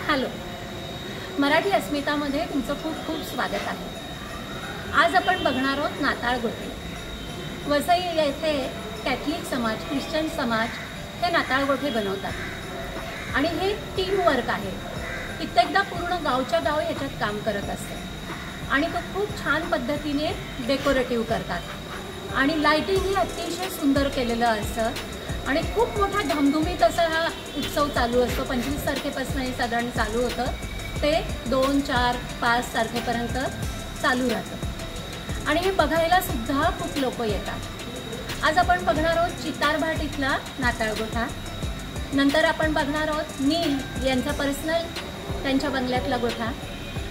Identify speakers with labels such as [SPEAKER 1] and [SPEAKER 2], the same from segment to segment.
[SPEAKER 1] Hello, Marathi अस्मितामध्ये तुमचं खूप खूप स्वागत आहे। आज आपण बघणार आहोत नाताळ गोठे। वसई येथे कॅथलिक समाज, ख्रिश्चन समाज हे नाताळ गोठे बनवतात आणि हे टीम वर्क आहे। कित्येकदा पूर्ण गावच्या गाव याच्यात काम करत असतात आणि तो खूप छान पद्धतीने डेकोरेटिव्ह करतात आणि लाइटिंग ही अतिशय सुंदर केलेलं असतं आणि खूप मोठा धामधुमीत असा हा उत्सव चालू असतो। 25 तारखेपासून हे साधारण चालू होतं ते 2, 4, 5 तारखेपर्यंत चालू राहतं आणि हे बघायला सुद्धा खूप लोक येतात। आज आपण बघणार आहोत चितारभाट इथला नाताळ गोठा, नंतर आपण बघणार आहोत नील यांचा पर्सनल त्यांच्या बंगल्यातला गोठा,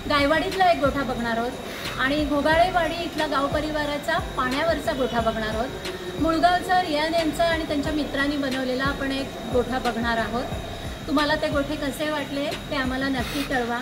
[SPEAKER 1] गायवाडीतला एक गोठा बघणार आहोत आणि घोगाळेवाडी इथला गाव परिवाराचा पाण्यावरचा गोठा बघणार आहोत। मुळगावचा रियान यांचा आणि त्यांच्या मित्रांनी बनवलेला आपण एक गोठा बघणार आहोत। तुम्हाला ते गोठे कसे वाटले ते आम्हाला नक्की कळवा।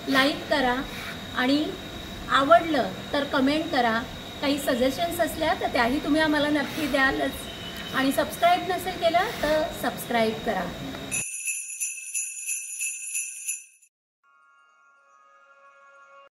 [SPEAKER 1] लाईक करा आणि आवडलं तर कमेंट करा। काही सजेशन्स असल्या तर त्याही तुम्ही आम्हाला नक्की द्यालच आणि सबस्क्राईब नसेल केलं तर सबस्क्राईब करा।